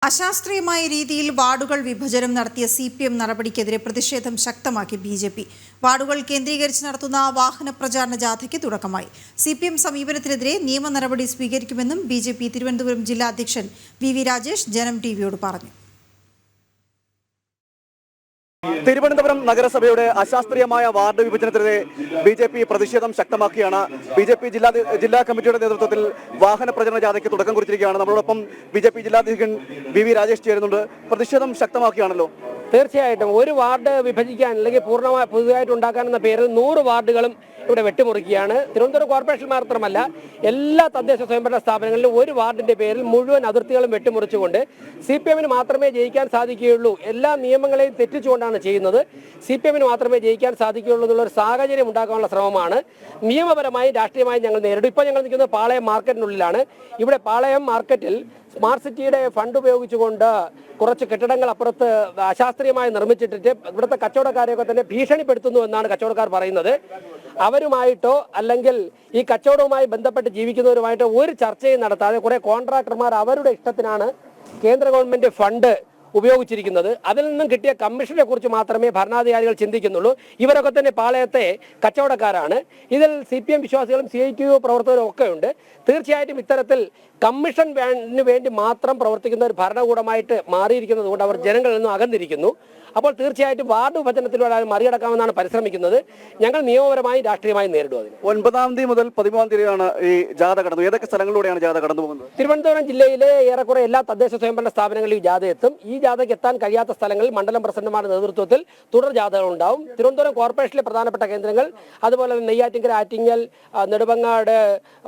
അശാസ്ത്രീയമായ രീതിയിൽ വാർഡുകൾ വിഭജനം നടത്തിയ CPM നടപടിക്കെതിരെ പ്രതിഷേധം ശക്തമാക്കി BJP. വാർഡുകൾ കേന്ദ്രീകരിച്ച് നടത്തുന്ന വാഹന പ്രചാരണ ജാഥയ്ക്ക് തുടക്കമായി. CPM സമീപനത്തിനെതിരെ നിയമ നടപടി സ്വീകരിക്കുമെന്നും BJP തിരുവനന്തപുരം ജില്ലാ അധ്യക്ഷൻ VV രാജേഷ് ജനം ടിവിയോട് പറഞ്ഞു. തിരുവനന്തപുരം നഗരസഭയുടെ അശാസ്ത്രീയമായ വാർഡ് വിഭജനത്തിനെതിരെ BJP പ്രതിഷേധം ശക്തമാക്കിയാണ്. BJP ജില്ലാ കമ്മിറ്റിയുടെ നേതൃത്വത്തിൽ വാഹന പ്രചരണ ജാഥയ്ക്ക് തുടക്കം കുറിച്ചിരിക്കുകയാണ്. നമ്മളോടൊപ്പം BJP ജില്ലാധ്യക്ഷൻ VV രാജേഷ് ചേരുന്നുണ്ട്. പ്രതിഷേധം ശക്തമാക്കിയാണല്ലോ. തീർച്ചയായിട്ടും ഒരു വാർഡ് വിഭജിക്കാൻ അല്ലെങ്കിൽ പൂർണ്ണമായി പുതുതായിട്ട് ഉണ്ടാക്കാനെന്ന പേരിൽ 100 വാർഡുകളും ഇവിടെ വെട്ടിമുറിക്കുകയാണ്. തിരുവനന്തപുരം കോർപ്പറേഷൻ മാത്രമല്ല എല്ലാ തദ്ദേശ സ്വയംഭരണ സ്ഥാപനങ്ങളിലും ഒരു വാർഡിന്റെ പേരിൽ മുഴുവൻ അതിർത്തികളും വെട്ടിമുറിച്ചുകൊണ്ട് CPM മാത്രമേ ജയിക്കാൻ സാധിക്കുകയുള്ളൂ, എല്ലാ നിയമങ്ങളെയും തെറ്റിച്ചുകൊണ്ടാണ് ചെയ്യുന്നത്. CPM മാത്രമേ ജയിക്കാൻ സാധിക്കുകയുള്ളൂ എന്നുള്ളൊരു സാഹചര്യം ഉണ്ടാക്കാനുള്ള ശ്രമമാണ്. നിയമപരമായും രാഷ്ട്രീയമായും ഞങ്ങൾ നേരിടും. ഇപ്പോൾ ഞങ്ങൾ നിൽക്കുന്നത് പാളയം മാർക്കറ്റിനുള്ളിലാണ്. ഇവിടെ പാളയം മാർക്കറ്റിൽ സ്മാർട്ട് സിറ്റിയുടെ ഫണ്ട് ഉപയോഗിച്ചുകൊണ്ട് കുറച്ച് കെട്ടിടങ്ങൾ അപ്പുറത്ത് അശാസ്ത്രീയമായി നിർമ്മിച്ചിട്ട് ഇവിടുത്തെ കച്ചവടക്കാരെയൊക്കെ തന്നെ ഭീഷണിപ്പെടുത്തുന്നു എന്നാണ് കച്ചവടക്കാർ പറയുന്നത്. അവരുമായിട്ടോ അല്ലെങ്കിൽ ഈ കച്ചവടവുമായി ബന്ധപ്പെട്ട് ജീവിക്കുന്നവരുമായിട്ടോ ഒരു ചർച്ചയും നടത്താതെ കുറെ കോൺട്രാക്ടർമാർ അവരുടെ ഇഷ്ടത്തിനാണ് കേന്ദ്ര ഗവൺമെന്റ് ഫണ്ട് ഉപയോഗിച്ചിരിക്കുന്നത്. അതിൽ നിന്നും കിട്ടിയ കമ്മീഷനെ കുറിച്ച് മാത്രമേ ഭരണാധികാരികൾ ചിന്തിക്കുന്നുള്ളൂ. ഇവരൊക്കെ തന്നെ പാളയത്തെ കച്ചവടക്കാരാണ്. ഇതിൽ CPM വിശ്വാസികളും CITU പ്രവർത്തകരും ഒക്കെ ഉണ്ട്. തീർച്ചയായിട്ടും ഇത്തരത്തിൽ കമ്മീഷന് വേണ്ടി മാത്രം പ്രവർത്തിക്കുന്ന ഒരു ഭരണകൂടമായിട്ട് മാറിയിരിക്കുന്നത് കൊണ്ട് അവർ ജനങ്ങളിൽ നിന്നും അകന്നിരിക്കുന്നു. അപ്പോൾ തീർച്ചയായിട്ടും വാർഡ് വിഭജനത്തിലൂടെ മറികടക്കാമെന്നാണ് പരിശ്രമിക്കുന്നത്. ഞങ്ങൾ നിയമപരമായും രാഷ്ട്രീയമായും നേരിടും. അതിന് 9-ാം തീയതി മുതൽ 13-ാം തീയതിയാണ് ഈ ജാഥ കടന്നു. ഏതൊക്കെ സ്ഥലങ്ങളിലൂടെയാണ് ജാഥ കടന്നു പോകുന്നത്? തിരുവനന്തപുരം ജില്ലയിലെ ഏറെക്കുറെ എല്ലാ തദ്ദേശ സ്വയംഭരണ സ്ഥാപനങ്ങളിലും ജാഥ എത്തും. ഈ ജാഥയ്ക്ക് എത്താൻ കഴിയാത്ത സ്ഥലങ്ങളിൽ മണ്ഡലം പ്രസിഡന്റുമാരുടെ നേതൃത്വത്തിൽ തുടർ ജാഥകൾ ഉണ്ടാവും. തിരുവനന്തപുരം കോർപ്പറേഷനിലെ പ്രധാനപ്പെട്ട കേന്ദ്രങ്ങൾ, അതുപോലെ നെയ്യാറ്റിൻകര, ആറ്റിങ്ങൽ, നെടുമങ്ങാട്,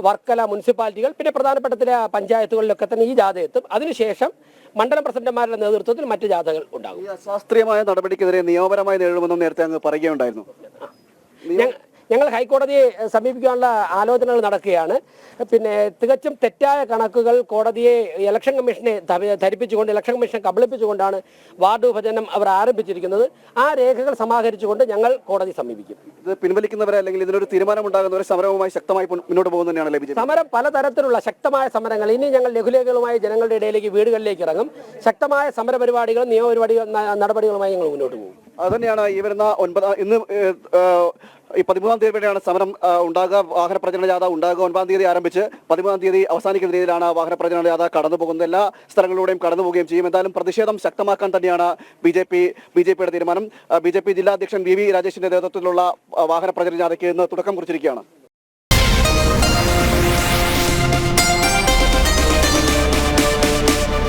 വർക്കല മുനിസിപ്പാലിറ്റികൾ, പിന്നെ പ്രധാനപ്പെട്ട ചില പഞ്ചായത്തുകളിലൊക്കെ തന്നെ ഈ ജാഥ എത്തും. അതിനുശേഷം മണ്ഡലം പ്രസിഡന്റുമാരുടെ നേതൃത്വത്തിൽ മറ്റ് ജാഥകൾ ഉണ്ടാകും. അശാസ്ത്രീയമായ നടപടിക്കെതിരെ നിയമപരമായി നേരിടുമെന്നും നേരത്തെ അങ്ങ് പറയുകയുണ്ടായിരുന്നു. ഞങ്ങൾ ഹൈക്കോടതിയെ സമീപിക്കാനുള്ള ആലോചനകൾ നടക്കുകയാണ്. പിന്നെ തികച്ചും തെറ്റായ കണക്കുകൾ കോടതിയെ ഇലക്ഷൻ കമ്മീഷനെ ധരിപ്പിച്ചുകൊണ്ട്, ഇലക്ഷൻ കമ്മീഷനെ കബളിപ്പിച്ചുകൊണ്ടാണ് വാർഡ് വിഭജനം അവർ ആരംഭിച്ചിരിക്കുന്നത്. ആ രേഖകൾ സമാഹരിച്ചുകൊണ്ട് ഞങ്ങൾ കോടതി സമീപിക്കും. ഇത് പിൻവലിക്കുന്നവരെ അല്ലെങ്കിൽ ഇതിനൊരു തീരുമാനം ഉണ്ടാകുന്നവരെ സമരവുമായി ശക്തമായി മുന്നോട്ട് പോകുന്നതന്നെയാണ് ലഭിച്ചത്. സമരം പലതരത്തിലുള്ള ശക്തമായ സമരങ്ങൾ. ഇനി ഞങ്ങൾ ലഘുലേഖകളുമായി ജനങ്ങളുടെ ഇടയിലേക്ക്, വീടുകളിലേക്ക് ഇറങ്ങും. ശക്തമായ സമരപരിപാടികളും നിയമപരിപാടികൾ നടപടികളുമായി ഞങ്ങൾ മുന്നോട്ട് പോകും. അതുതന്നെയാണ് ഈ വരുന്ന 13-ാം തീയതി വരെയാണ് സമരം ഉണ്ടാകുക. വാഹന പ്രചരണ ജാഥ ഉണ്ടാകുക. 9-ാം തീയതി ആരംഭിച്ച് 13-ാം തീയതി അവസാനിക്കുന്ന രീതിയിലാണ് വാഹന പ്രചരണ ജാഥ കടന്നു പോകുന്നത്. എല്ലാ സ്ഥലങ്ങളിലൂടെയും കടന്നു പോവുകയും ചെയ്യും. എന്തായാലും പ്രതിഷേധം ശക്തമാക്കാൻ തന്നെയാണ് BJPയുടെ തീരുമാനം. BJP ജില്ലാ അധ്യക്ഷൻ VV രാജേഷിന്റെ നേതൃത്വത്തിലുള്ള വാഹന പ്രചരണ ജാഥയ്ക്ക് ഇന്ന് തുടക്കം കുറിച്ചിരിക്കുകയാണ്.